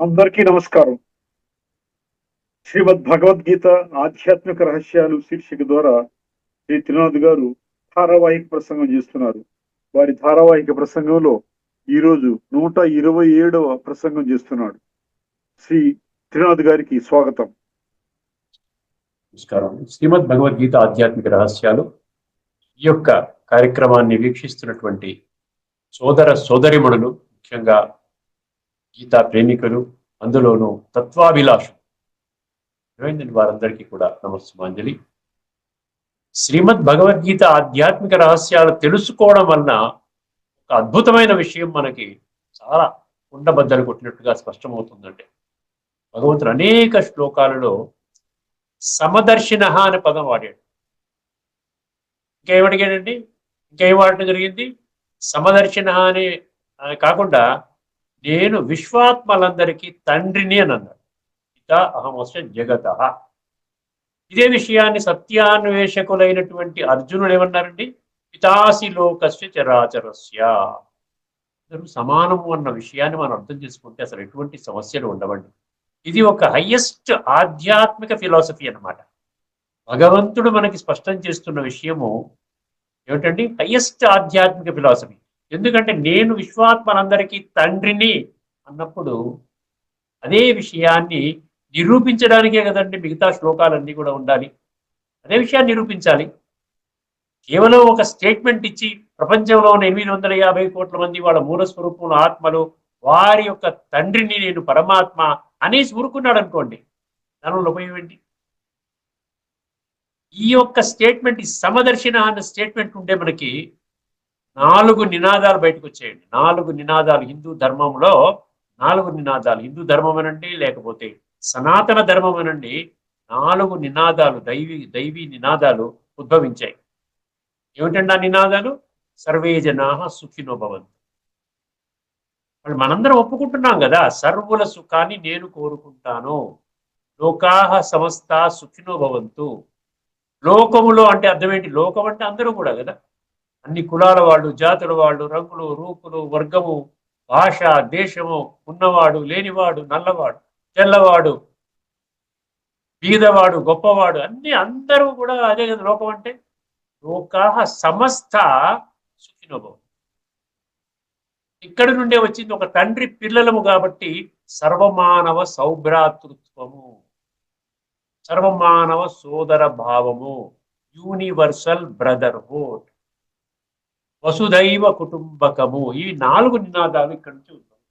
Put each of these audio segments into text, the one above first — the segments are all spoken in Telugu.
అందరికీ నమస్కారం. శ్రీమద్ భగవద్గీత ఆధ్యాత్మిక రహస్యాలు శీర్షిక ద్వారా శ్రీ త్రినాథ్ గారు ధారావాహిక ప్రసంగం చేస్తున్నారు. వారి ధారావాహిక ప్రసంగంలో ఈరోజు 127వ ప్రసంగం చేస్తున్నాడు. శ్రీ త్రినాథ్ గారికి స్వాగతం. నమస్కారం. శ్రీమద్ భగవద్గీత ఆధ్యాత్మిక రహస్యాలు ఈ యొక్క కార్యక్రమాన్ని వీక్షిస్తున్నటువంటి సోదర సోదరిమణులు, ముఖ్యంగా గీతా ప్రేమికులు, అందులోనూ తత్వాభిలాషులు వారందరికీ కూడా నమస్సుమాంజలి. శ్రీమద్ భగవద్గీత ఆధ్యాత్మిక రహస్యాలు తెలుసుకోవడం వలన ఒక అద్భుతమైన విషయం మనకి చాలా కుండబద్దలు కొట్టినట్టుగా స్పష్టమవుతుందండి. భగవంతుడు అనేక శ్లోకాలలో సమదర్శిన అనే పదం వాడాడు. ఇంకేమడిగాడండి? ఇంకేం వాడటం జరిగింది? సమదర్శిన అనే కాకుండా నేను విశ్వాత్మలందరికీ తండ్రిని అని అన్నాడు. పితా అహమస్య జగత. ఇదే విషయాన్ని సత్యాన్వేషకులైనటువంటి అర్జునుడు ఏమన్నారండి? పితాసి లోకస్య చరాచరస్య. సమానము అన్న విషయాన్ని మనం అర్థం చేసుకుంటే అసలు ఎటువంటి సమస్యలు ఉండవండి. ఇది ఒక హయ్యెస్ట్ ఆధ్యాత్మిక ఫిలాసఫీ అన్నమాట. భగవంతుడు మనకి స్పష్టం చేస్తున్న విషయము ఏమిటండి? హయ్యెస్ట్ ఆధ్యాత్మిక ఫిలాసఫీ. ఎందుకంటే నేను విశ్వాత్మలందరికీ తండ్రిని అన్నప్పుడు అదే విషయాన్ని నిరూపించడానికే కదండి మిగతా శ్లోకాలన్నీ కూడా ఉండాలి. అదే విషయాన్ని నిరూపించాలి. కేవలం ఒక స్టేట్మెంట్ ఇచ్చి ప్రపంచంలో ఉన్న 850 కోట్ల మంది వాళ్ళ మూలస్వరూపంలో ఆత్మలు, వారి యొక్క తండ్రిని నేను పరమాత్మ అనేసి ఊరుకున్నాడు అనుకోండి, దానివల్ల ఉపయోగం ఏంటి? ఈ యొక్క స్టేట్మెంట్, ఈ సమదర్శన అన్న స్టేట్మెంట్ ఉంటే మనకి 4 నినాదాలు బయటకు వచ్చాయండి. 4 నినాదాలు హిందూ ధర్మంలో. 4 నినాదాలు హిందూ ధర్మం అనండి, లేకపోతే సనాతన ధర్మం అనండి, 4 నినాదాలు, దైవీ నినాదాలు ఉద్భవించాయి. ఏమిటండి ఆ నినాదాలు? సర్వే జనాః సుఖినో భవంతు. వాళ్ళు మనందరం ఒప్పుకుంటున్నాం కదా, సర్వుల సుఖాన్ని నేను కోరుకుంటాను. లోకాః సమస్తా సుఖినో భవంతు. లోకములో అంటే అర్థం ఏంటి? లోకం అంటే అందరూ కూడా కదా, అన్ని కులాల వాళ్ళు, జాతుల వాళ్ళు, రంగులు, రూపులు, వర్గము, భాష, దేశము, ఉన్నవాడు, లేనివాడు, నల్లవాడు, తెల్లవాడు, బీదవాడు, గొప్పవాడు, అన్ని అందరూ కూడా అదే కదా లోకం అంటే. లోకాః సమస్త సుఖినోభవం. ఇక్కడి నుండే వచ్చింది. ఒక తండ్రి పిల్లలము కాబట్టి సర్వమానవ సౌభ్రాతృత్వము, సర్వమానవ సోదర భావము, యూనివర్సల్ బ్రదర్హుడ్, వసుదైవ కుటుంబకము. ఈ 4 నినాదాలు ఇక్కడి నుంచి ఉన్నాయి.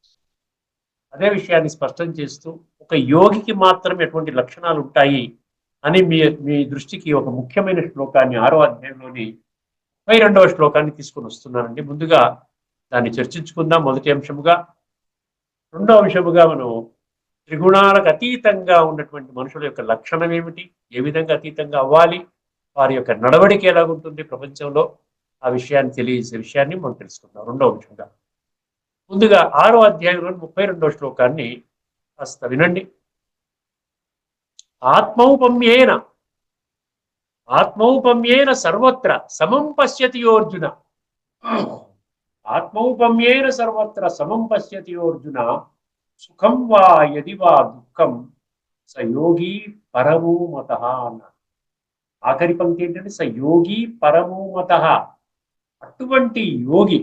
అదే విషయాన్ని స్పష్టం చేస్తూ ఒక యోగికి మాత్రం ఎటువంటి లక్షణాలు ఉంటాయి అని మీ దృష్టికి ఒక ముఖ్యమైన శ్లోకాన్ని 6వ అధ్యాయంలోని 32వ శ్లోకాన్ని తీసుకొని వస్తున్నానండి. ముందుగా దాన్ని చర్చించుకుందాం. మొదటి అంశముగా. రెండవ అంశముగా మనం త్రిగుణాలకు అతీతంగా ఉన్నటువంటి మనుషుల యొక్క లక్షణం ఏమిటి, ఏ విధంగా అతీతంగా అవ్వాలి, వారి యొక్క నడవడిక ఎలాగుంటుంది ప్రపంచంలో, ఆ విషయాన్ని తెలియజేసే విషయాన్ని మనం తెలుసుకుందాం రెండవ అంశంగా. ముందుగా 6వ అధ్యాయంలోని 32వ శ్లోకాన్ని కాస్త వినండి. ఆత్మౌపమ్యేన సర్వత్ర సమం పశ్యతి అర్జున. ఆత్మౌపమ్యేన సర్వత్ర సమం పశ్యతి అర్జున. సుఖం వా యది వా దుఃఖం స యోగి పరమో మతః అన్నాడు. ఆఖరి పంక్తి ఏంటంటే స యోగి పరమో మతః. అటువంటి యోగి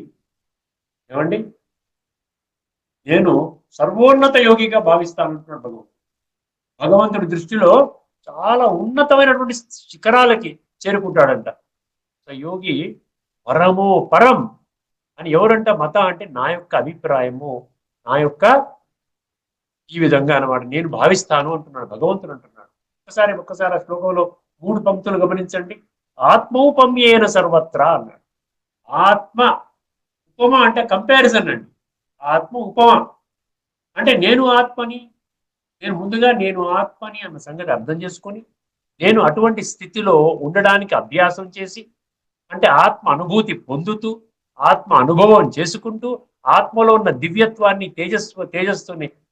ఏమండి, నేను సర్వోన్నత యోగిగా భావిస్తానంటున్నాడు భగవంతుడు. భగవంతుడి దృష్టిలో చాలా ఉన్నతమైనటువంటి శిఖరాలకి చేరుకుంటాడంట. యోగి పరమో పరం అని ఎవరంట? మత అంటే నా యొక్క అభిప్రాయము, నా యొక్క ఈ విధంగా అన్నమాట నేను భావిస్తాను అంటున్నాడు భగవంతుడు అంటున్నాడు. ఒక్కసారి ఆ శ్లోకంలో 3 పంక్తులు గమనించండి. ఆత్మౌపమ్యేన సర్వత్రా అన్నాడు. ఆత్మ ఉపమ అంటే కంపారిజన్ అండి. ఆత్మ ఉపమ అంటే నేను ఆత్మని, నేను ఆత్మని అన్న సంగతి అర్థం చేసుకొని నేను అటువంటి స్థితిలో ఉండడానికి అభ్యాసం చేసి, అంటే ఆత్మ అనుభూతి పొందుతూ, ఆత్మ అనుభవం చేసుకుంటూ, ఆత్మలో ఉన్న దివ్యత్వాన్ని,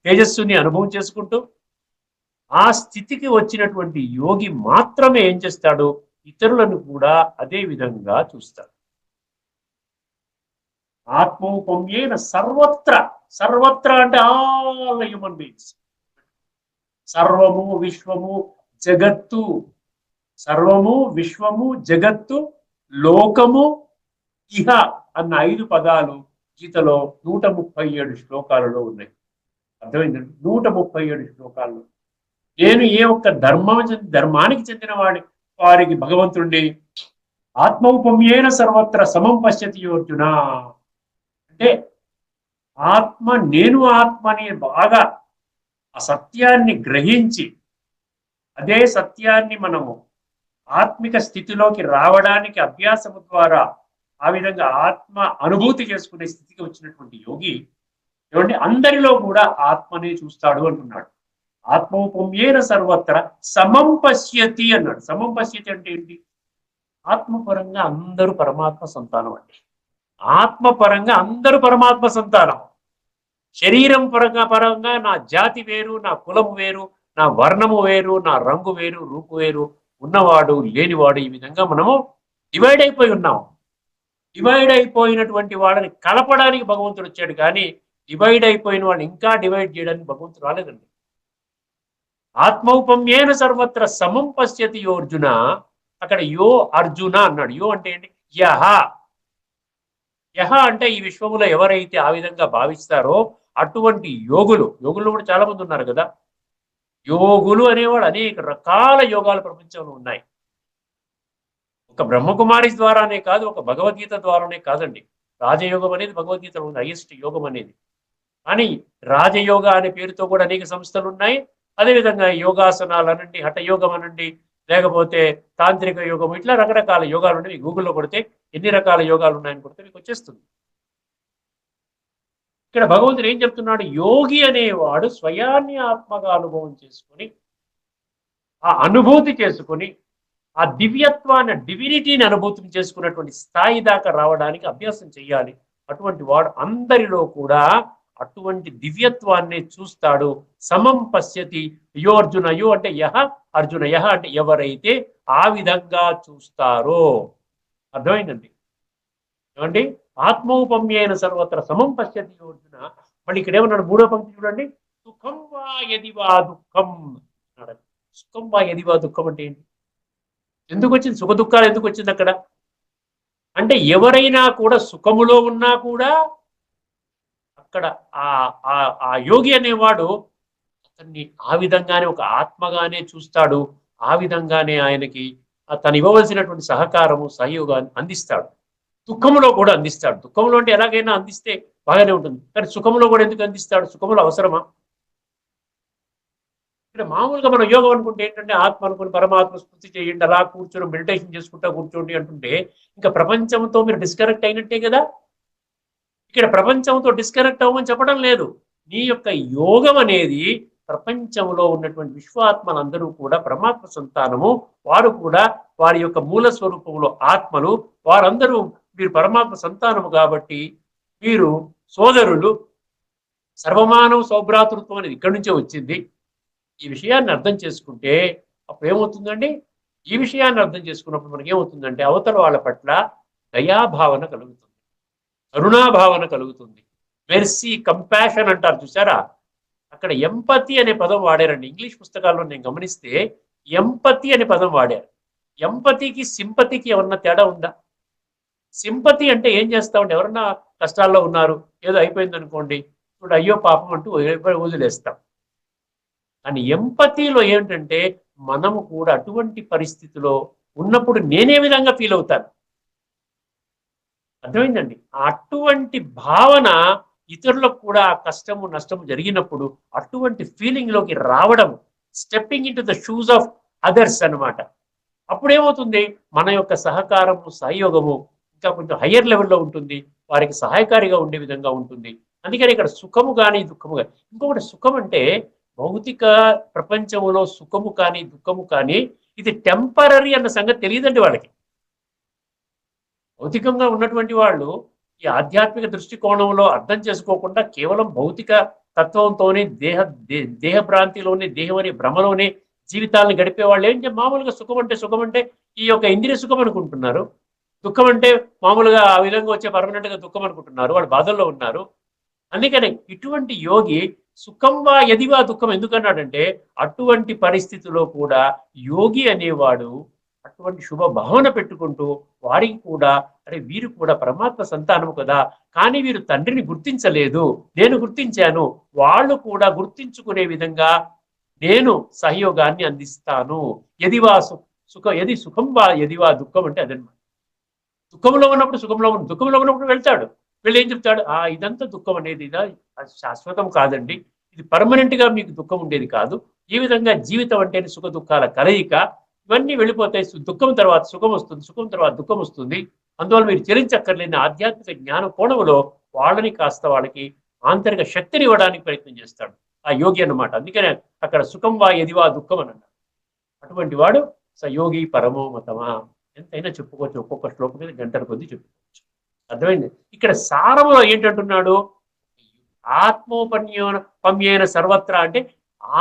తేజస్సుని అనుభవం చేసుకుంటూ, ఆ స్థితికి వచ్చినటువంటి యోగి మాత్రమే ఏం చేస్తాడు? ఇతరులను కూడా అదే విధంగా చూస్తాడు. ఆత్మౌపమ్యేన సర్వత్ర సర్వత్రా అంటే ఆల్ హ్యూమన్ బీయింగ్స్, సర్వము విశ్వము జగత్తు, సర్వము విశ్వము జగత్తు లోకము ఇహ అన్న 5 పదాలు గీతలో 137 శ్లోకాలలో ఉన్నాయి. అర్థమైందండి? 137 శ్లోకాల్లో నేను ఏ ఒక్క ధర్మానికి చెందిన వారికి భగవంతుడిని ఆత్మౌపమ్యేన సర్వత్ర సమం పశ్యతి అర్జున అంటే నేను ఆత్మని బాగా ఆ సత్యాన్ని గ్రహించి అదే సత్యాన్ని మనము ఆత్మిక స్థితిలోకి రావడానికి అభ్యాసము ద్వారా ఆ విధంగా ఆత్మ అనుభూతి చేసుకునే స్థితికి వచ్చినటువంటి యోగి ఏమంటే అందరిలో కూడా ఆత్మనే చూస్తాడు అంటున్నాడు. ఆత్మౌపమ్యేన సర్వత్ర సమం పశ్యతి అన్నాడు. సమం పశ్యతి అంటే ఏంటి? ఆత్మపరంగా అందరూ పరమాత్మ సంతానం అండి. ఆత్మపరంగా అందరూ పరమాత్మ సంతానం. శరీరం పరంగా నా జాతి వేరు, నా కులము వేరు, నా వర్ణము వేరు, నా రంగు వేరు, రూపు వేరు, ఉన్నవాడు లేనివాడు, ఈ విధంగా మనము డివైడ్ అయిపోయి ఉన్నాము. డివైడ్ అయిపోయినటువంటి వాళ్ళని కలపడానికి భగవంతుడు వచ్చాడు, కానీ డివైడ్ అయిపోయిన వాళ్ళని ఇంకా డివైడ్ చేయడానికి భగవంతుడు రాలేదండి. ఆత్మౌపమ్యేన సర్వత్ర సమం పశ్యతి యో అర్జున. అక్కడ యో అర్జున అన్నాడు. యో అంటే ఏంటి? యహ. యహ అంటే ఈ విశ్వములో ఎవరైతే ఆ విధంగా భావిస్తారో అటువంటి యోగులు కూడా చాలా మంది ఉన్నారు కదా. యోగులు అనేవాడు అనేక రకాల యోగాలు ప్రపంచంలో ఉన్నాయి. ఒక బ్రహ్మకుమారి ద్వారానే కాదు, ఒక భగవద్గీత ద్వారానే కాదండి. రాజయోగం అనేది భగవద్గీతలో ఉంది, హైయెస్ట్ యోగం అనేది. కానీ రాజయోగ అనే పేరుతో కూడా అనేక సంస్థలు ఉన్నాయి. అదేవిధంగా యోగాసనాలు అనండి, హఠయోగం అనండి, లేకపోతే తాంత్రిక యోగం, ఇట్లా రకరకాల యోగాలు ఉన్నాయి. గూగుల్లో కొడితే ఎన్ని రకాల యోగాలు ఉన్నాయని కొడితే మీకు వచ్చేస్తుంది. ఇక్కడ భగవంతుడు ఏం చెప్తున్నాడు? యోగి అనేవాడు స్వయాన్ని ఆత్మగా అనుభవం చేసుకుని, ఆ అనుభూతి చేసుకుని, ఆ దివ్యత్వాన్ని డివినిటీని అనుభూతి చేసుకున్నటువంటి స్థాయి దాకా రావడానికి అభ్యాసం చేయాలి. అటువంటి వాడు అందరిలో కూడా అటువంటి దివ్యత్వాన్ని చూస్తాడు. సమం పశ్యతి యో అర్జున. యో అంటే యహ, అర్జున. యహ అంటే ఎవరైతే ఆ విధంగా చూస్తారో. అర్థమైందండి? ఏమండి? ఆత్మౌపమ్యేన సర్వత్ర సమం పశ్యతి యో అర్జున. మళ్ళీ ఇక్కడ ఏమన్నాడు? 3వ పంక్తి చూడండి. సుఖం వా యదివా దుఃఖం అన్నాడు. సుఖం వా యదివా దుఃఖం అంటే ఏంటి? ఎందుకు వచ్చింది? సుఖ దుఃఖాలు ఎందుకు వచ్చింది అక్కడ? అంటే ఎవరైనా కూడా సుఖములో ఉన్నా కూడా అక్కడ ఆ యోగి అనేవాడు అతన్ని ఆ విధంగానే ఒక ఆత్మగానే చూస్తాడు. ఆ విధంగానే ఆయనకి తను ఇవ్వవలసినటువంటి సహకారము, సహయోగాన్ని అందిస్తాడు. దుఃఖంలో కూడా అందిస్తాడు. దుఃఖంలో అంటే ఎలాగైనా అందిస్తే బాగానే ఉంటుంది, కానీ సుఖంలో కూడా ఎందుకు అందిస్తాడు? సుఖంలో అవసరమా? ఇక్కడ మామూలుగా మనం యోగం అనుకుంటే ఏంటంటే ఆత్మ అనుకుని పరమాత్మ స్మృతి చేయండి, అలా కూర్చొని మెడిటేషన్ చేసుకుంటా కూర్చోండి అంటుంటే ఇంకా ప్రపంచంతో మీరు డిస్కనెక్ట్ అయినట్టే కదా. ఇక్కడ ప్రపంచంతో డిస్కనెక్ట్ అవ్వమని చెప్పడం లేదు. నీ యొక్క యోగం అనేది ప్రపంచంలో ఉన్నటువంటి విశ్వాత్మలందరూ కూడా పరమాత్మ సంతానము. వారు కూడా వారి యొక్క మూల స్వరూపంలో ఆత్మలు. వారందరూ మీరు పరమాత్మ సంతానము కాబట్టి మీరు సోదరులు. సర్వమానవ సౌభ్రాతృత్వం అనేది ఇక్కడి నుంచే వచ్చింది. ఈ విషయాన్ని అర్థం చేసుకుంటే అప్పుడు ఏమవుతుందండి? ఈ విషయాన్ని అర్థం చేసుకున్నప్పుడు మనకి ఏమవుతుందంటే అవతల వాళ్ళ పట్ల దయాభావన కలుగుతుంది, కరుణాభావన కలుగుతుంది. మెర్సీ, కంపాషన్ అంటారు చూసారా? అక్కడ ఎంపతి అనే పదం వాడారండి. ఇంగ్లీష్ పుస్తకాల్లో నేను గమనిస్తే ఎంపతి అనే పదం వాడారు. ఎంపతికి సింపతికి ఏమన్నా తేడా ఉందా? సింపతి అంటే ఏం చేస్తామంటే ఎవరన్నా కష్టాల్లో ఉన్నారు, ఏదో అయిపోయింది అనుకోండి, ఇప్పుడు అయ్యో పాపం అంటూ వదిలేస్తాం. కానీ ఎంపతిలో ఏంటంటే మనము కూడా అటువంటి పరిస్థితిలో ఉన్నప్పుడు నేనే విధంగా ఫీల్ అవుతాను. అర్థమైందండి? అటువంటి భావన ఇతరులకు కూడా కష్టము నష్టము జరిగినప్పుడు అటువంటి ఫీలింగ్ లోకి రావడం, stepping in to the shoes of others అనమాట. అప్పుడు ఏమవుతుంది? మన యొక్క సహకారము, సహయోగము ఇంకా కొంచెం హయ్యర్ లెవెల్లో ఉంటుంది, వారికి సహాయకారిగా ఉండే విధంగా ఉంటుంది. అందుకని ఇక్కడ సుఖము కానీ దుఃఖము కానీ, ఇంకొకటి సుఖం అంటే భౌతిక ప్రపంచంలో సుఖము కానీ దుఃఖము కానీ ఇది టెంపరరీ అన్న సంగతి తెలియదండి వాళ్ళకి. భౌతికంగా ఉన్నటువంటి వాళ్ళు ఈ ఆధ్యాత్మిక దృష్టికోణంలో అర్థం చేసుకోకుండా కేవలం భౌతిక తత్వంతోనే దేహ భ్రాంతిలోనే, దేహం అనే భ్రమలోనే జీవితాలను గడిపే వాళ్ళు ఏంటి మామూలుగా సుఖం అంటే ఈ యొక్క ఇంద్రియ సుఖం అనుకుంటున్నారు. దుఃఖం అంటే మామూలుగా ఆ విధంగా వచ్చే పర్మనెంట్ గా దుఃఖం అనుకుంటున్నారు. వాళ్ళు బాధల్లో ఉన్నారు. అందుకని ఇటువంటి యోగి సుఖం వా ఎదివా దుఃఖం ఎందుకన్నాడంటే అటువంటి పరిస్థితిలో కూడా యోగి అనేవాడు అటువంటి శుభ భావన పెట్టుకుంటూ వారికి కూడా అరే వీరు కూడా పరమాత్మ సంతానము కదా, కానీ వీరు తండ్రిని గుర్తించలేదు, నేను గుర్తించాను, వాళ్ళు కూడా గుర్తించుకునే విధంగా నేను సహయోగాన్ని అందిస్తాను. ఎదివా ఎది సుఖం వా ఎదివా దుఃఖం అంటే అదనమాట. దుఃఖంలో ఉన్నప్పుడు సుఖంలో ఉన్న దుఃఖంలో ఉన్నప్పుడు వెళ్తాడు, వీళ్ళు ఏం చెప్తాడు, ఇదంతా దుఃఖం అనేది ఇదా శాశ్వతం కాదండి, ఇది పర్మనెంట్ గా మీకు దుఃఖం ఉండేది కాదు, ఈ విధంగా జీవితం అంటే సుఖ దుఃఖాల కలయిక, ఇవన్నీ వెళ్ళిపోతాయి, దుఃఖం తర్వాత సుఖం వస్తుంది, సుఖం తర్వాత దుఃఖం వస్తుంది, అందువల్ల మీరు చెల్లించక్కర్లేని ఆధ్యాత్మిక జ్ఞాన కోణంలో వాళ్ళని కాస్త వాళ్ళకి ఆంతరిక శక్తిని ఇవ్వడానికి ప్రయత్నం చేస్తాడు ఆ యోగి అన్నమాట. అందుకనే అక్కడ సుఖం వా ఎదివా దుఃఖం అని అన్నాడు. అటువంటి వాడు సయోగి పరమో మతమా. ఎంతైనా చెప్పుకోవచ్చు, ఒక్కొక్క శ్లోకం మీద గంటల కొద్దీ చెప్పుకోవచ్చు. అర్థమైంది. ఇక్కడ సారములో ఏంటంటున్నాడు, ఆత్మోపన్యైన సర్వత్రా అంటే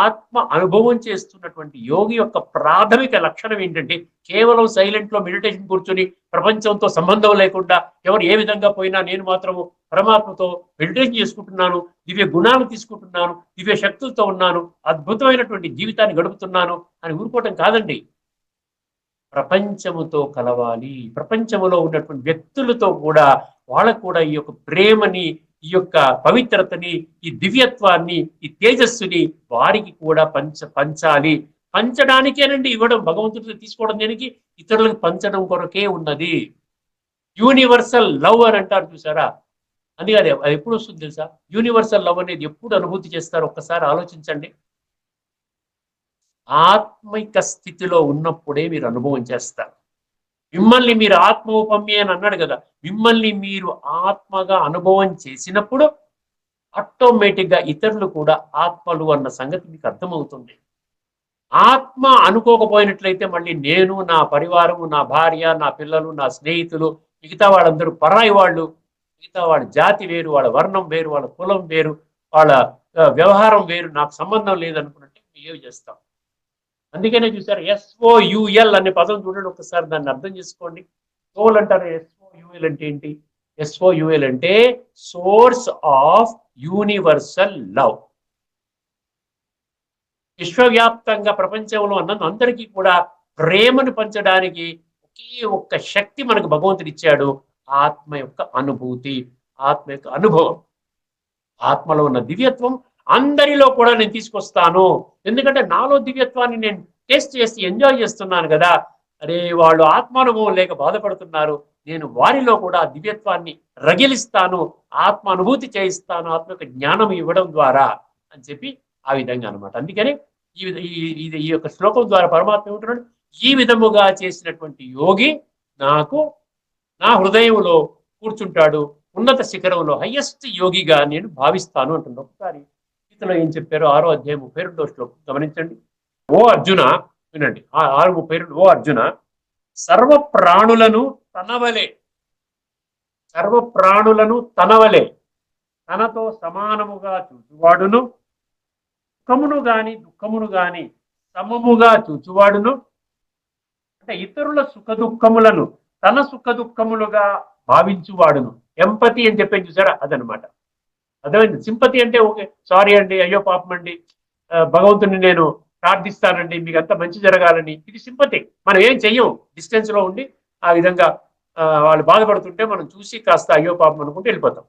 ఆత్మ అనుభవం చేస్తున్నటువంటి యోగి యొక్క ప్రాథమిక లక్షణం ఏంటంటే కేవలం సైలెంట్ లో మెడిటేషన్ కూర్చొని ప్రపంచంతో సంబంధం లేకుండా ఎవరు ఏ విధంగా పోయినా నేను మాత్రము పరమాత్మతో మెడిటేషన్ చేసుకుంటున్నాను, దివ్య గుణాలు తీసుకుంటున్నాను, దివ్య శక్తులతో ఉన్నాను, అద్భుతమైనటువంటి జీవితాన్ని గడుపుతున్నాను అని ఊరుకోవటం కాదండి. ప్రపంచముతో కలవాలి, ప్రపంచములో ఉన్నటువంటి వ్యక్తులతో కూడా వాళ్ళకు కూడా ఈ యొక్క ప్రేమని, ఈ యొక్క పవిత్రతని, ఈ దివ్యత్వాన్ని, ఈ తేజస్సుని వారికి కూడా పంచాలి. పంచడానికేనండి ఇవ్వడం, భగవంతుడితో తీసుకోవడం దేనికి, ఇతరులకు పంచడం కొరకే ఉన్నది. యూనివర్సల్ లవ్ అని అంటారు చూసారా, అందుకే అది ఎప్పుడు వస్తుంది తెలుసా, యూనివర్సల్ లవ్ అనేది ఎప్పుడు అనుభూతి చేస్తారు ఒక్కసారి ఆలోచించండి. ఆత్మిక స్థితిలో ఉన్నప్పుడే మీరు అనుభవం చేస్తారు. మిమ్మల్ని మీరు ఆత్మోపమ్య అని అన్నాడు కదా, మిమ్మల్ని మీరు ఆత్మగా అనుభవం చేసినప్పుడు ఆటోమేటిక్గా ఇతరులు కూడా ఆత్మలు అన్న సంగతి మీకు అర్థమవుతుంది. ఆత్మ అనుకోకపోయినట్లయితే మళ్ళీ నేను, నా పరివారము, నా భార్య, నా పిల్లలు, నా స్నేహితులు, మిగతా వాళ్ళందరూ పరాయి వాళ్ళు, మిగతా వాళ్ళ జాతి వేరు, వాళ్ళ వర్ణం వేరు, వాళ్ళ కులం వేరు, వాళ్ళ వ్యవహారం వేరు, నాకు సంబంధం లేదనుకున్నట్టే బిహేవ్ చేస్తాం. అందుకనే చూసారు SOUL అనే పదం చూడండి ఒకసారి, దాన్ని అర్థం చేసుకోండి. సోల్ అంటారు, SOUL అంటే ఏంటి, SOUL అంటే సోర్స్ ఆఫ్ యూనివర్సల్ లవ్. విశ్వవ్యాప్తంగా ప్రపంచంలో ఉన్న అందరికీ కూడా ప్రేమను పంచడానికి ఒకే ఒక్క శక్తి మనకు భగవంతుడు ఇచ్చాడు, ఆత్మ యొక్క అనుభూతి, ఆత్మ యొక్క అనుభవం. ఆత్మలో ఉన్న దివ్యత్వం అందరిలో కూడా నేను తీసుకొస్తాను, ఎందుకంటే నాలో దివ్యత్వాన్ని నేను టేస్ట్ చేసి ఎంజాయ్ చేస్తున్నాను కదా, అరే వాళ్ళు ఆత్మానుభవం లేక బాధపడుతున్నారు, నేను వారిలో కూడా దివ్యత్వాన్ని రగిలిస్తాను, ఆత్మ అనుభూతి చేయిస్తాను, ఆత్మ యొక్క జ్ఞానం ఇవ్వడం ద్వారా అని చెప్పి ఆ విధంగా అనమాట. అందుకని ఈ యొక్క శ్లోకం ద్వారా పరమాత్మ ఏమంటున్నాడు, ఈ విధముగా చేసినటువంటి యోగి నాకు నా హృదయంలో కూర్చుంటాడు, ఉన్నత శిఖరంలో హయ్యెస్ట్ యోగిగా నేను భావిస్తాను అంటున్నాడు. ఒకసారి గీతలో ఏం చెప్పారో 6వ అధ్యాయం 32వ శ్లోకం గమనించండి. ఓ అర్జున, వినండి 6:32. ఓ అర్జున, సర్వ ప్రాణులను తనవలే, సర్వ ప్రాణులను తనవలే తనతో సమానముగా చూచువాడును, సుఖమును గాని దుఃఖమును గాని సమముగా చూచువాడును, అంటే ఇతరుల సుఖ దుఃఖములను తన సుఖ దుఃఖములుగా భావించువాడును. ఎంపతి అని చెప్పేది చూసారా, అదనమాట. అర్థమైంది. సింపతి అంటే ఓకే, సారీ అండి, అయ్యో పాపం అండి, భగవంతుని నేను ప్రార్థిస్తానండి మీకు అంతా మంచి జరగాలని, ఇది సింపతి. మనం ఏం చెయ్యం, డిస్టెన్స్ లో ఉండి ఆ విధంగా వాళ్ళు బాధపడుతుంటే మనం చూసి కాస్త అయ్యో పాపం అనుకుంటూ వెళ్ళిపోతాం.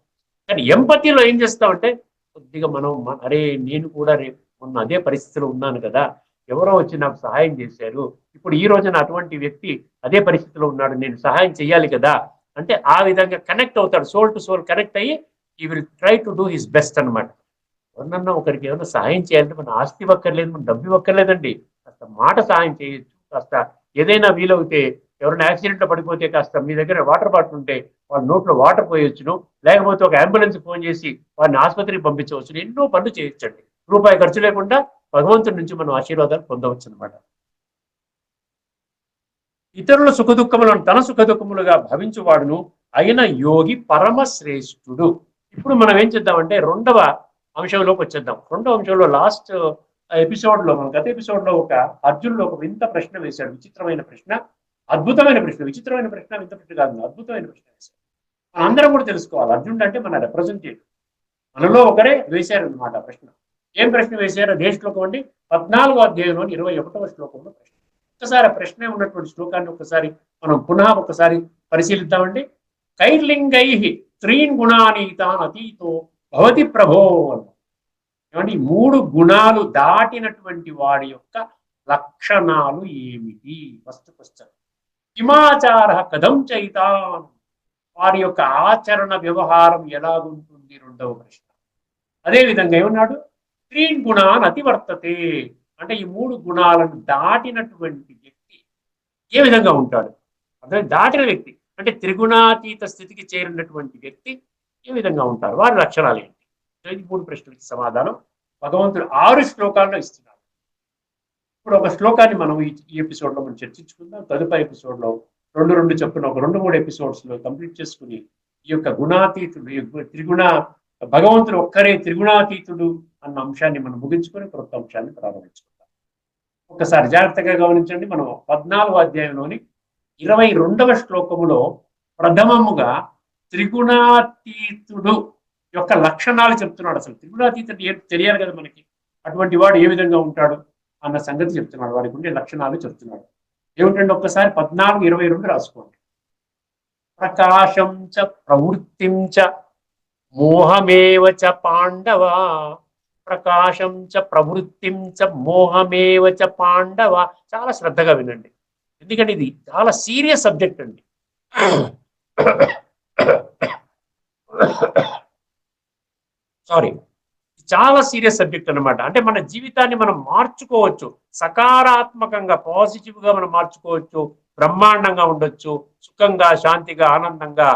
కానీ ఎంపతిలో ఏం చేస్తామంటే కొద్దిగా మనం అరే నేను కూడా రేపు మొన్న అదే పరిస్థితిలో ఉన్నాను కదా, ఎవరో వచ్చి నాకు సహాయం చేశారు, ఇప్పుడు ఈ రోజున అటువంటి వ్యక్తి అదే పరిస్థితిలో ఉన్నాడు, నేను సహాయం చేయాలి కదా అంటే ఆ విధంగా కనెక్ట్ అవుతాడు, సోల్ టు సోల్ కనెక్ట్ అయ్యి ఈ will try to do his best అనమాట. ఎవరినన్నా ఒకరికి ఏమైనా సహాయం చేయాలంటే మన ఆస్తి ఇవ్వక్కర్లేదు, మన డబ్బు ఇవ్వక్కర్లేదండి, కాస్త మాట సహాయం చేయొచ్చు, కాస్త ఏదైనా వీలవుతే ఎవరైనా యాక్సిడెంట్లో పడిపోతే కాస్త మీ దగ్గర వాటర్ బాటిల్ ఉంటే వాళ్ళ నోట్లో వాటర్ పోయొచ్చును, లేకపోతే ఒక అంబులెన్స్ ఫోన్ చేసి వారిని ఆసుపత్రికి పంపించవచ్చును, ఎన్నో పనులు చేయొచ్చండి. రూపాయి ఖర్చు లేకుండా భగవంతుడి నుంచి మనం ఆశీర్వాదాలు పొందవచ్చు అనమాట. ఇతరుల సుఖదుఖములను తన సుఖదుఖములుగా భావించువాడును అయిన యోగి పరమ శ్రేష్ఠుడు. ఇప్పుడు మనం ఏం చేద్దామంటే 2వ అంశంలోకి వచ్చేద్దాం. 2వ అంశంలో లాస్ట్ ఎపిసోడ్ లో, మన గత ఎపిసోడ్ లో ఒక అర్జునుడు ఒక వింత ప్రశ్న వేశాడు, విచిత్రమైన ప్రశ్న, అద్భుతమైన ప్రశ్న, విచిత్రమైన ప్రశ్న, వింత ప్రశ్న కాదు, అద్భుతమైన ప్రశ్న వేశాడు. మనం అందరం కూడా తెలుసుకోవాలి, అర్జునుడు అంటే మన రిప్రజెంటేటివ్. మనలో ఒకరే వేశారు అనమాట ప్రశ్న. ఏం ప్రశ్న వేశారు? అదే శ్లోకం అండి, 14వ అధ్యాయంలోని 21వ శ్లోకంలో ప్రశ్న. ఒకసారి ఆ ప్రశ్న ఉన్నటువంటి శ్లోకాన్ని ఒకసారి మనం పునః ఒకసారి పరిశీలిద్దామండి. కైర్లింగై త్రీన్ గుణానీతాన్ అతీతో భవతి ప్రభో అన్న. ఏమంటే 3 గుణాలు దాటినటువంటి వాడి యొక్క లక్షణాలు ఏమిటి? First question. కిమాచార కథం చైతాన్, వారి యొక్క ఆచరణ వ్యవహారం ఎలాగుంటుంది? రెండవ ప్రశ్న. అదేవిధంగా ఏమన్నాడు? త్రీన్ గుణాన్ అతివర్తతే, అంటే ఈ 3 గుణాలను దాటినటువంటి వ్యక్తి ఏ విధంగా ఉంటాడు? అదే దాటిన వ్యక్తి అంటే త్రిగుణాతీత స్థితికి చేరినటువంటి వ్యక్తి ఏ విధంగా ఉంటారు? వారి లక్షణాలు ఏంటి? ఈ 3 ప్రశ్నలకి సమాధానం భగవంతుడు 6 శ్లోకాల్లో ఇస్తున్నాడు. ఇప్పుడు ఒక శ్లోకాన్ని మనం ఈ ఎపిసోడ్లో మనం చర్చించుకుందాం. తదుపరి ఎపిసోడ్లో రెండు చెప్పున ఒక 2-3 ఎపిసోడ్స్లో కంప్లీట్ చేసుకుని ఈ యొక్క గుణాతీతుడు త్రిగుణ భగవంతుడు ఒక్కరే త్రిగుణాతీతుడు అన్న అంశాన్ని మనం ముగించుకొని కొత్త అంశాన్ని ప్రారంభించుకుందాం. ఒకసారి జాగ్రత్తగా గమనించండి. మనం 14వ అధ్యాయంలోని 22వ శ్లోకములో ప్రథమముగా త్రిగుణాతీతుడు యొక్క లక్షణాలు చెప్తున్నాడు. అసలు త్రిగుణాతీతుడు ఏం తెలియాలి కదా మనకి. అటువంటి వాడు ఏ విధంగా ఉంటాడు అన్న సంగతి చెప్తున్నాడు. వాడికి ఉండే లక్షణాలు చెప్తున్నాడు. ఏమిటంటే ఒక్కసారి 14:22 రాసుకోండి. ప్రకాశం చ ప్రవృత్తిం చ మోహమేవ చ పాండవ, ప్రకాశం చ ప్రవృత్తిం చ మోహమేవ చ పాండవ. చాలా శ్రద్ధగా వినండి, ఎందుకంటే ఇది చాలా సీరియస్ సబ్జెక్ట్ అండి. సారీ, చాలా సీరియస్ సబ్జెక్ట్ అనమాట. అంటే మన జీవితాన్ని మనం మార్చుకోవచ్చు, సకారాత్మకంగా పాజిటివ్ గా మనం మార్చుకోవచ్చు, బ్రహ్మాండంగా ఉండొచ్చు, సుఖంగా శాంతిగా ఆనందంగా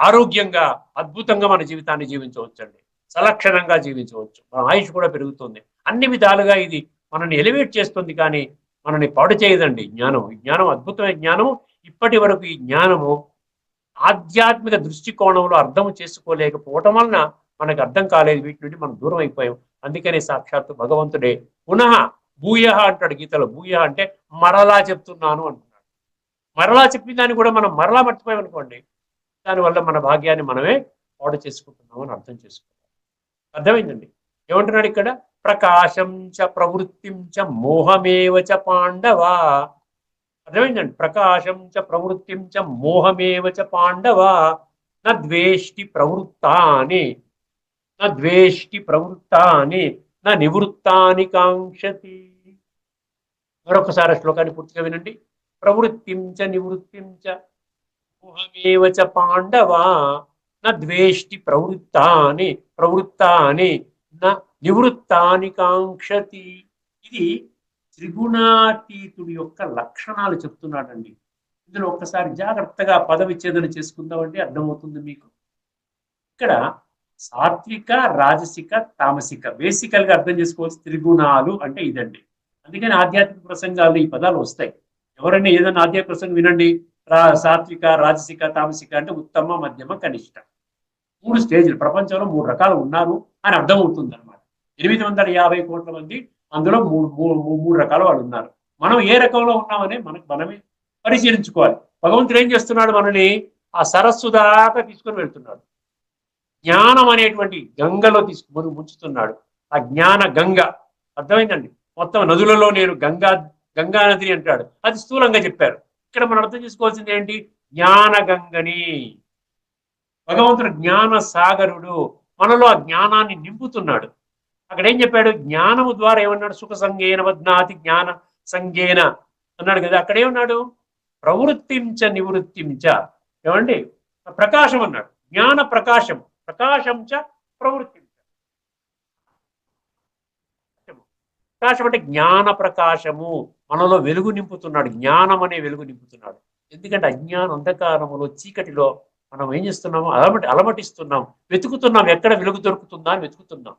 ఆరోగ్యంగా అద్భుతంగా మన జీవితాన్ని జీవించవచ్చు అండి. సలక్షణంగా జీవించవచ్చు, మన ఆయుష్ కూడా పెరుగుతుంది. అన్ని విధాలుగా ఇది మనల్ని ఎలివేట్ చేస్తుంది, కానీ మనల్ని పాడు చేయదండి. జ్ఞానం అద్భుతమైన జ్ఞానం. ఇప్పటి వరకు ఈ జ్ఞానము ఆధ్యాత్మిక దృష్టికోణంలో అర్థం చేసుకోలేకపోవటం వలన మనకు అర్థం కాలేదు. వీటి నుండి మనం దూరం అయిపోయాం. అందుకనే సాక్షాత్తు భగవంతుడే పునః భూయ అంటాడు గీతలో. భూయ అంటే మరలా చెప్తున్నాను అంటున్నాడు. మరలా చెప్పిన దాన్ని కూడా మనం మరలా మర్చిపోయాం అనుకోండి, దానివల్ల మన భాగ్యాన్ని మనమే పాడు చేసుకుంటున్నాం అని అర్థం చేసుకోవాలి. అర్థమైందండి? ఏమంటున్నాడు ఇక్కడ? ప్రకాశం చ ప్రవృత్తిం చ మోహమేవ చ పాండవ. అర్థమైందండి? ప్రకాశం చ ప్రవృత్తిం చ మోహమేవ చ పాండవ నద్వేష్టి ప్రవృత్తాని, నద్వేష్టి ప్రవృత్తాని నా నివృత్తాని కాంక్షతి. మరొకసారి శ్లోకాన్ని పూర్తిగా వినండి. ప్రవృత్తిం చ నివృత్తిం చ మోహమేవ చ పాండవ నద్వేష్టి ప్రవృత్తాని నా నివృత్తాని కాంక్షతి. ఇది త్రిగుణాతీతుడి యొక్క లక్షణాలు చెప్తున్నాడండి. ఇందులో ఒక్కసారి జాగ్రత్తగా పద విచ్ఛేదన చేసుకుందామండి, అర్థమవుతుంది మీకు. ఇక్కడ సాత్విక, రాజసిక, తామసిక బేసికల్ గా అర్థం చేసుకోవచ్చు. త్రిగుణాలు అంటే ఇదండి. అందుకని ఆధ్యాత్మిక ప్రసంగాలు ఈ పదాలు వస్తాయి. ఎవరైనా ఏదైనా ఆధ్యాత్మిక ప్రసంగం వినండి, సాత్విక, రాజసిక, తామసిక అంటే ఉత్తమ, మధ్యమ, కనిష్ట 3 స్టేజ్లు. ప్రపంచంలో 3 రకాలు ఉన్నారు అని అర్థమవుతుంది అనమాట. 850 కోట్ల మంది, అందులో మూడు రకాల వాళ్ళు ఉన్నారు. మనం ఏ రకంలో ఉన్నామని మనమే పరిశీలించుకోవాలి. భగవంతుడు ఏం చేస్తున్నాడు? మనల్ని ఆ సరస్సు దాకా తీసుకొని వెళ్తున్నాడు. జ్ఞానం అనేటువంటి గంగలో తీసుకుని ముంచుతున్నాడు. ఆ జ్ఞాన గంగ అర్థమైందండి. మొత్తం నదులలో నేను గంగా నదిని అంటాడు, అది స్థూలంగా చెప్పారు. ఇక్కడ మనం అర్థం చేసుకోవాల్సింది ఏంటి? జ్ఞాన గంగని. భగవంతుడు జ్ఞాన సాగరుడు, మనలో ఆ జ్ఞానాన్ని నింపుతున్నాడు. అక్కడ ఏం చెప్పాడు? జ్ఞానము ద్వారా ఏమన్నాడు? సుఖ సంగేన వద్నాతి జ్ఞాన సంగేన అన్నాడు కదా. అక్కడ ఏమన్నాడు? ప్రవృత్తించ నివృత్తించ. ఏమండి? ప్రకాశం అన్నాడు. జ్ఞాన ప్రకాశం, ప్రకాశం చ ప్రవృత్తించ. ప్రకాశం అంటే జ్ఞాన ప్రకాశము, మనలో వెలుగు నింపుతున్నాడు. జ్ఞానం అనే వెలుగు నింపుతున్నాడు. ఎందుకంటే అజ్ఞాన అంధకారములో, చీకటిలో మనం ఏం చేస్తున్నాము? అలమటిస్తున్నాం, వెతుకుతున్నాం, ఎక్కడ వెలుగు దొరుకుతుందా అని వెతుకుతున్నాం.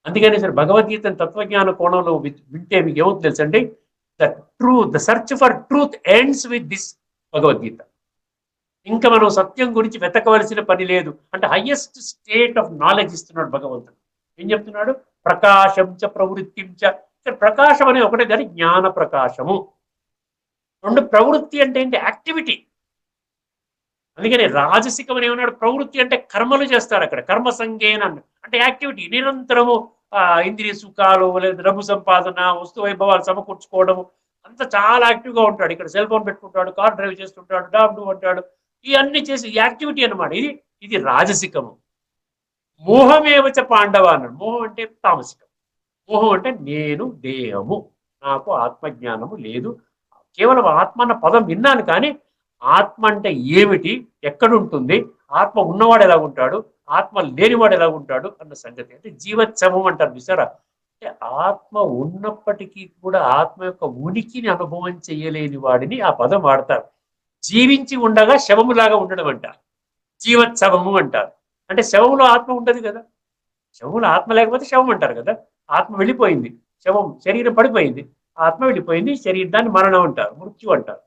అందుకని సరే భగవద్గీతను తత్వజ్ఞాన కోణంలో వింటే మీకు ఏమవుతుంది తెలుసండి? The search for truth ends with this Bhagavad Gita. ఇంకా మనం సత్యం గురించి వెతకవలసిన పని లేదు. అంటే హైయెస్ట్ స్టేట్ ఆఫ్ నాలెడ్జ్ ఇస్తున్నాడు భగవంతుడు. ఏం చెప్తున్నాడు? ప్రకాశం చ ప్రవృత్తిం చ. ప్రకాశం అనే ఒకటే దాని జ్ఞాన ప్రకాశము. 2 ప్రవృత్తి అంటే ఏంటి? యాక్టివిటీ. అందుకని రాజసికం అని ఏమన్నాడు, ప్రవృత్తి అంటే కర్మలు చేస్తాడు అక్కడ, కర్మ సంజ్ఞేన అంటే యాక్టివిటీ, నిరంతరము ఇంద్రియ సుఖాలు లేదా డబ్బు సంపాదన, వస్తు వైభవాలు సమకూర్చుకోవడం, అంతా చాలా యాక్టివ్గా ఉంటాడు. ఇక్కడ సెల్ ఫోన్ పెట్టుకుంటాడు, కార్ డ్రైవ్ చేస్తుంటాడు, డాబు అంటాడు, ఇవన్నీ చేసి యాక్టివిటీ అనమాట. ఇది రాజసికము. మోహమేవచ పాండవ అన్నాడు. మోహం అంటే తామసికం. మోహం అంటే నేను దేహము, నాకు ఆత్మజ్ఞానము లేదు, కేవలం ఆత్మ అన్న పదం విన్నాను కానీ ఆత్మ అంటే ఏమిటి, ఎక్కడుంటుంది, ఆత్మ ఉన్నవాడు ఎలా ఉంటాడు, ఆత్మ లేనివాడు ఎలా ఉంటాడు అన్న సంగతి. అంటే జీవోత్సవం అంటారు చూసారా, అంటే ఆత్మ ఉన్నప్పటికీ కూడా ఆత్మ యొక్క ఉనికిని అనుభవం చేయలేని వాడిని ఆ పదం వాడతారు. జీవించి ఉండగా శవములాగా ఉండడం అంటారు, జీవోత్సవము అంటారు. అంటే శవములో ఆత్మ ఉంటది కదా, శవములో ఆత్మ లేకపోతే శవం అంటారు కదా. ఆత్మ వెళ్ళిపోయింది, శవం శరీరం పడిపోయింది, ఆత్మ వెళ్ళిపోయింది, దాన్ని మరణం అంటారు, మృత్యు అంటారు,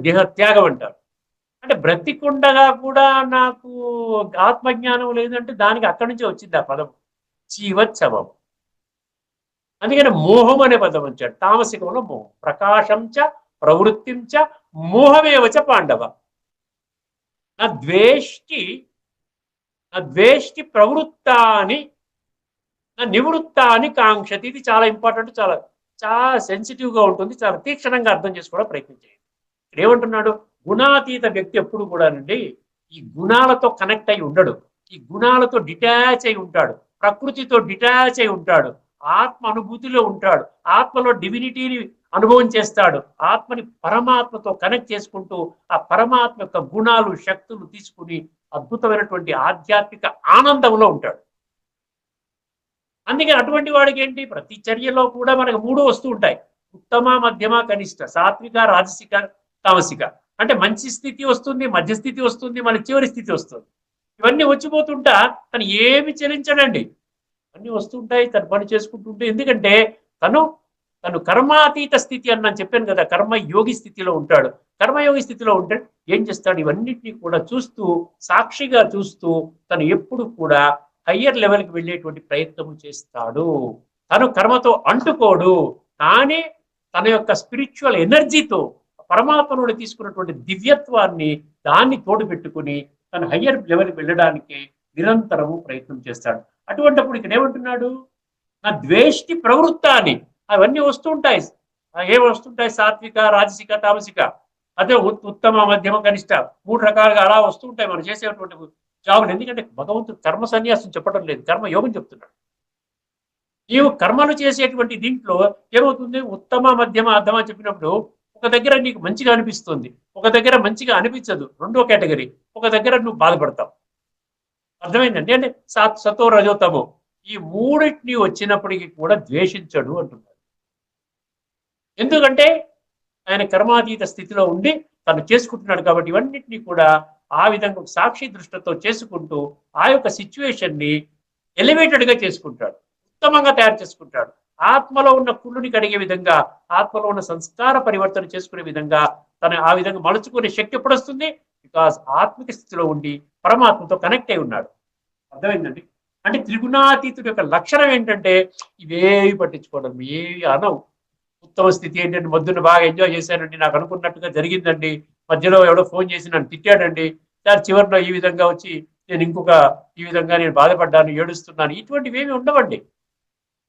దేహత్యాగం అంటారు. అంటే బ్రతికుండగా కూడా నాకు ఆత్మజ్ఞానం లేదంటే దానికి అక్కడి నుంచే వచ్చింది ఆ పదం, జీవోత్సవం. అందుకని మోహం అనే పదం వచ్చాడు. తామసికంలో మోహం, ప్రకాశం చ ప్రవృత్తిం చ మోహమేవచ పాండవ. నా ద్వేష్టి ప్రవృత్తాని నా నివృత్తాని కాంక్షతి. ఇది చాలా ఇంపార్టెంట్, చాలా చాలా సెన్సిటివ్గా ఉంటుంది, చాలా తీక్షణంగా అర్థం చేసుకోవడం ప్రయత్నం చేయండి. ఇక్కడ ఏమంటున్నాడు, గుణాతీత వ్యక్తి ఎప్పుడు కూడానండి ఈ గుణాలతో కనెక్ట్ అయి ఉండడు, ఈ గుణాలతో డిటాచ్ అయి ఉంటాడు, ప్రకృతితో డిటాచ్ అయి ఉంటాడు, ఆత్మ అనుభూతిలో ఉంటాడు, ఆత్మలో డివినిటీని అనుభవం చేస్తాడు, ఆత్మని పరమాత్మతో కనెక్ట్ చేసుకుంటూ ఆ పరమాత్మ యొక్క గుణాలు శక్తులు తీసుకుని అద్భుతమైనటువంటి ఆధ్యాత్మిక ఆనందంలో ఉంటాడు. అందుకని అటువంటి వాడికి ఏంటి, ప్రతి చర్యలో కూడా మనకు మూడు వస్తూ ఉంటాయి, ఉత్తమ మధ్యమ కనిష్ట, సాత్విక రాజసిక తామసిక. అంటే మంచి స్థితి వస్తుంది, మధ్యస్థితి వస్తుంది, మన చివరి స్థితి వస్తుంది. ఇవన్నీ వచ్చిపోతుంటా తను ఏమి చెల్లించడండి, అన్నీ వస్తుంటాయి, తను పని చేసుకుంటుంటే. ఎందుకంటే తను కర్మాతీత స్థితి అని నేను చెప్పాను కదా, కర్మయోగి స్థితిలో ఉంటాడు. కర్మయోగి స్థితిలో ఉంటే ఏం చేస్తాడు, ఇవన్నిటినీ కూడా చూస్తూ, సాక్షిగా చూస్తూ తను ఎప్పుడు కూడా హయ్యర్ లెవెల్కి వెళ్ళేటువంటి ప్రయత్నం చేస్తాడు. తను కర్మతో అంటుకోడు, కానీ తన యొక్క స్పిరిచువల్ ఎనర్జీతో పరమాత్మ నుండి తీసుకున్నటువంటి దివ్యత్వాన్ని దాన్ని తోడు పెట్టుకుని తను హయ్యర్ లెవెల్కి వెళ్ళడానికి నిరంతరము ప్రయత్నం చేస్తాడు. అటువంటిప్పుడు ఇక్కడ ఏమంటున్నాడు, నా ద్వేష్టి ప్రవృత్తాన్ని, అవన్నీ వస్తుంటాయి. ఏమి వస్తుంటాయి, సాత్విక రాజసిక తామసిక, అదే ఉత్తమ మధ్యమ కనిష్ట, మూడు రకాలుగా అలా వస్తుంటాయి మనం చేసేటువంటి జాబులు. ఎందుకంటే భగవంతుడు కర్మ సన్యాసం చెప్పడం లేదు, కర్మ యోగం చెప్తున్నాడు. నీవు కర్మలు చేసేటువంటి దీంట్లో ఏమవుతుంది, ఉత్తమ మధ్యమ అర్థం అని చెప్పినప్పుడు ఒక దగ్గర నీకు మంచిగా అనిపిస్తుంది, ఒక దగ్గర మంచిగా అనిపించదు, రెండో కేటగిరీ. ఒక దగ్గర నువ్వు బాధపడతావు. అర్థమైందండి. అంటే సతో రజోతమో ఈ మూడింటిని వచ్చినప్పటికీ కూడా ద్వేషించడు అంటున్నాడు. ఎందుకంటే ఆయన కర్మాతీత స్థితిలో ఉండి తను చేసుకుంటున్నాడు కాబట్టి ఇవన్నిటినీ కూడా ఆ విధంగా సాక్షి దృష్టితో చేసుకుంటూ ఆ యొక్క సిచ్యువేషన్ని ఎలివేటెడ్గా చేసుకుంటాడు, ఉత్తమంగా తయారు చేసుకుంటాడు. ఆత్మలో ఉన్న కుళ్ళుని కడిగే విధంగా, ఆత్మలో ఉన్న సంస్కార పరివర్తన చేసుకునే విధంగా తను ఆ విధంగా మలుచుకునే శక్తి ఎప్పుడు వస్తుంది, బికాస్ ఆత్మిక స్థితిలో ఉండి పరమాత్మతో కనెక్ట్ అయి ఉన్నాడు. అర్థమైందండి. అంటే త్రిగుణాతీతుడి యొక్క లక్షణం ఏంటంటే ఇవేవి పట్టించుకోవడం, ఏవి అనవు. ఉత్తమ స్థితి ఏంటంటే మొద్దున బాగా ఎంజాయ్ చేశానండి, నాకు అనుకున్నట్టుగా జరిగిందండి, మధ్యలో ఎవడో ఫోన్ చేసి నన్ను తిట్టాడండి, దాని చివరిలో ఈ విధంగా వచ్చి ఈ విధంగా నేను బాధపడ్డాను, ఏడుస్తున్నాను, ఇటువంటివి ఏమి ఉండవండి.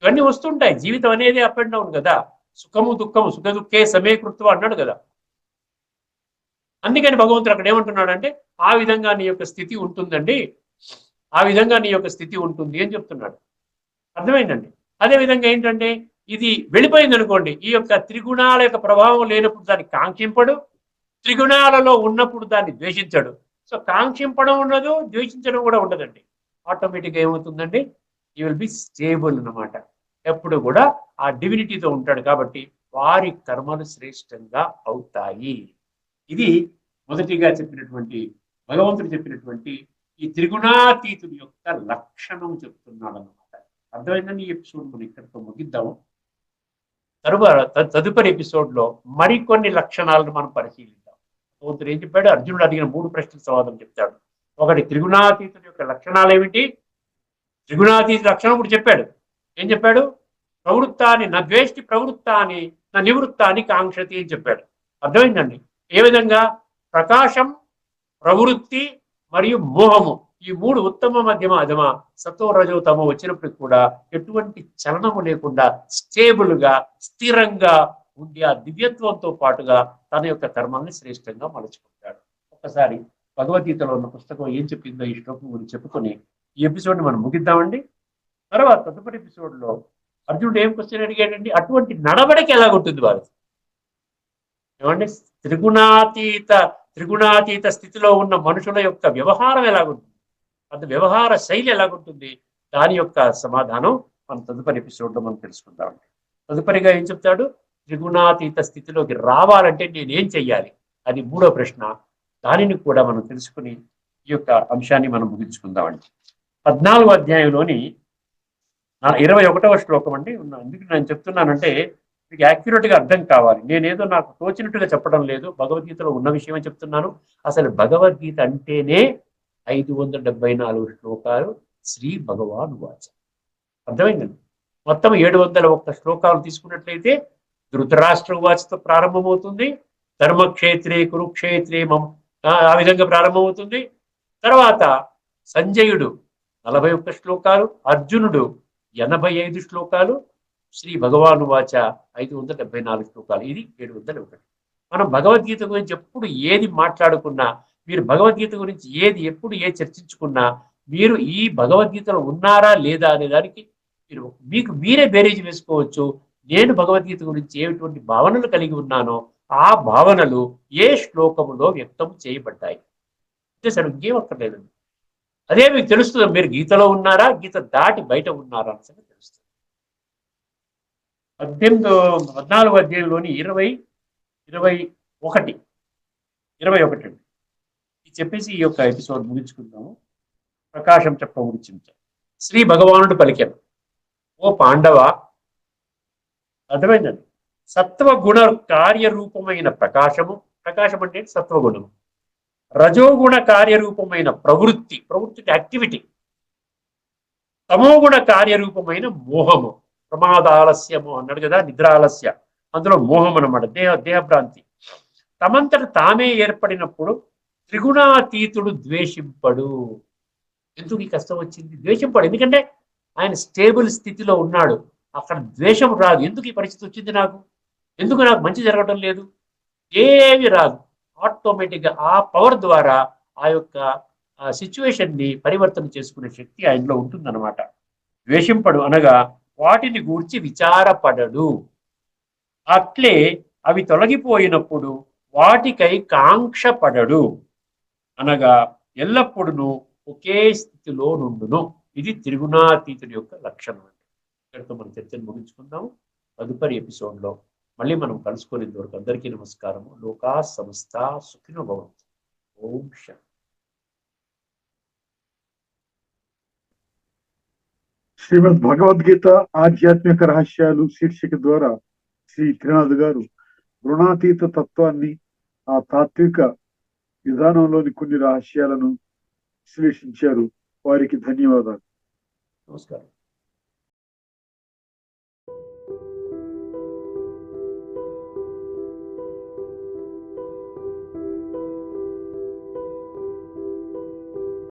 ఇవన్నీ వస్తుంటాయి. జీవితం అనేది అప్ అండ్ డౌన్ కదా, సుఖము దుఃఖము సుఖ దుఃఖే సమీకృత్వం అన్నాడు కదా. అందుకని భగవంతుడు అక్కడ ఏమంటున్నాడు అంటే ఆ విధంగా నీ యొక్క స్థితి ఉంటుందండి, ఆ విధంగా నీ యొక్క స్థితి ఉంటుంది అని చెప్తున్నాడు. అర్థమైందండి. అదే విధంగా ఏంటంటే ఇది వెళ్ళిపోయింది అనుకోండి, ఈ యొక్క త్రిగుణాల యొక్క ప్రభావం లేనప్పుడు దాన్ని కాంక్షింపడు, త్రిగుణాలలో ఉన్నప్పుడు దాన్ని ద్వేషించడు. సో కాంక్షింపడం ఉండదు, ద్వేషించడం కూడా ఉండదండి. ఆటోమేటిక్గా ఏమవుతుందండి, యూ విల్ బి స్టేబుల్ అన్నమాట. ఎప్పుడు కూడా ఆ డివినిటీతో ఉంటాడు కాబట్టి వారి కర్మలు శ్రేష్టంగా అవుతాయి. ఇది మొదటిగా చెప్పినటువంటి భగవంతుడు చెప్పినటువంటి ఈ త్రిగుణాతీతుడి యొక్క లక్షణం చెప్తున్నాడు అన్నమాట. అర్థమైందని ఈ ఎపిసోడ్ మనం ఇక్కడితో ముగిద్దాము. తదుపరి ఎపిసోడ్లో మరికొన్ని లక్షణాలను మనం పరిశీలిద్దాం. భగవంతుడు ఏం చెప్పాడు, అర్జునుడు అడిగిన 3 ప్రశ్నల సమాధానం చెప్తాడు. ఒకటి త్రిగుణాతీతుడి యొక్క లక్షణాలు ఏమిటి, త్రిగుణాతీత లక్షణం కూడా చెప్పాడు. ఏం చెప్పాడు, ప్రవృత్తాన్ని నా ద్వేష్టి ప్రవృత్తాన్ని నా నివృత్తాన్ని కాంక్షతి అని చెప్పాడు. అర్థమైందండి. ఏ విధంగా, ప్రకాశం ప్రవృత్తి మరియు మోహము, ఈ మూడు ఉత్తమ మధ్యమ అధమ సత్వ రజో తమో వచ్చినప్పటికి కూడా ఎటువంటి చలనము లేకుండా స్టేబుల్ గా స్థిరంగా ఉండి ఆ దివ్యత్వంతో పాటుగా తన యొక్క కర్మాన్ని శ్రేష్టంగా మలుచుకుంటాడు. ఒక్కసారి భగవద్గీతలో ఉన్న పుస్తకం ఏం చెప్పిందో ఈ శ్లోకం గురించి చెప్పుకొని ఈ ఎపిసోడ్ మనం ముగిద్దామండి. తర్వాత తదుపరి ఎపిసోడ్ లో అర్జునుడు ఏం క్వశ్చన్ అడిగాడండి, అటువంటి నడవడికి ఎలాగుంటుంది వారు ఏమండి, త్రిగుణాతీత స్థితిలో ఉన్న మనుషుల యొక్క వ్యవహారం ఎలాగుంటుంది, అది వ్యవహార శైలి ఎలాగుంటుంది, దాని యొక్క సమాధానం మనం తదుపరి ఎపిసోడ్ లో మనం తెలుసుకుందామండి. తదుపరిగా ఏం చెప్తాడు, త్రిగుణాతీత స్థితిలోకి రావాలంటే నేనేం చెయ్యాలి, అది మూడో ప్రశ్న. దానిని కూడా మనం తెలుసుకుని ఈ యొక్క అంశాన్ని మనం ముగించుకుందామండి. 14వ అధ్యాయంలోని 21వ శ్లోకం అండి. ఎందుకు నేను చెప్తున్నానంటే మీకు యాక్యురేట్ గా అర్థం కావాలి. నేనేదో నాకు తోచినట్టుగా చెప్పడం లేదు, భగవద్గీతలో ఉన్న విషయమే చెప్తున్నాను. అసలు భగవద్గీత అంటేనే 574 శ్లోకాలు శ్రీ భగవాన్ వాచ. అర్థమైందండి. మొత్తం 701 శ్లోకాలు తీసుకున్నట్లయితే ధృతరాష్ట్ర వాచతో ప్రారంభమవుతుంది, ధర్మక్షేత్రే కురుక్షేత్రే ఆ విధంగా ప్రారంభమవుతుంది. తర్వాత సంజయుడు 41 శ్లోకాలు, అర్జునుడు 85 శ్లోకాలు, శ్రీ భగవాను వాచ 574 శ్లోకాలు, ఇది 701. మనం భగవద్గీత గురించి ఎప్పుడు ఏది మాట్లాడుకున్నా, మీరు భగవద్గీత గురించి ఎప్పుడు చర్చించుకున్నా, మీరు ఈ భగవద్గీతలో ఉన్నారా లేదా అనే దానికి మీకు మీరే బేరీజ్ వేసుకోవచ్చు. నేను భగవద్గీత గురించి ఏటువంటి భావనలు కలిగి ఉన్నానో ఆ భావనలు ఏ శ్లోకములో వ్యక్తం చేయబడ్డాయి సరే ఇంకేం అక్కర్లేదండి. అదే మీకు తెలుస్తుంది, మీరు గీతలో ఉన్నారా, గీత దాటి బయట ఉన్నారా అని తెలుస్తుంది. 14వ అధ్యాయంలోని 21 అండి. ఇది చెప్పేసి ఈ యొక్క ఎపిసోడ్ ముగించుకుందాము. ప్రకాశం చెప్ప గురించి శ్రీ భగవానుడు పలికాను, ఓ పాండవ, అర్థమైందండి, సత్వగుణ కార్యరూపమైన ప్రకాశం అంటే సత్వగుణము, రజోగుణ కార్యరూపమైన ప్రవృత్తి యాక్టివిటీ, తమోగుణ కార్యరూపమైన మోహము, ప్రమాదాలస్యము అన్నాడు కదా, నిద్రాలస్య, అందులో మోహం అన్నమాట, దేహభ్రాంతి. తమంతట తామే ఏర్పడినప్పుడు త్రిగుణాతీతుడు ద్వేషింపడు. ఎందుకు ఈ కష్టం వచ్చింది, ద్వేషింపడు, ఎందుకంటే ఆయన స్టేబుల్ స్థితిలో ఉన్నాడు, అక్కడ ద్వేషం రాదు. ఎందుకు ఈ పరిస్థితి వచ్చింది నాకు, ఎందుకు నాకు మంచి జరగటం లేదు, ఏమి రాదు. ఆటోమేటిక్గా ఆ పవర్ ద్వారా ఆ యొక్క సిచ్యువేషన్ ని పరివర్తన చేసుకునే శక్తి ఆయనలో ఉంటుందన్నమాట. ద్వేషింపడు అనగా వాటిని గూర్చి విచారపడడు, అట్లే అవి తొలగిపోయినప్పుడు వాటికై కాంక్ష పడడు అనగా ఎల్లప్పుడూ ఒకే స్థితిలో నుండును. ఇది త్రిగుణాతీతుడి యొక్క లక్షణం అండి. ఇక్కడితో మన చర్చను ముగించుకుందాము. తదుపరి ఎపిసోడ్లో మళ్ళీ మనం కలుసుకునేంత వరకు అందరికీ నమస్కారము. లోకా సమస్త సుఖినో భవంతు. ఓం శాంతి. శ్రీమద్ భగవద్గీత ఆధ్యాత్మిక రహస్యాలు శీర్షిక ద్వారా శ్రీ త్రినాథ్ గారు రుణాతీత తత్వాన్ని, ఆ తాత్విక విధానంలోని కొన్ని రహస్యాలను విశ్లేషించారు. వారికి ధన్యవాదాలు. నమస్కారం.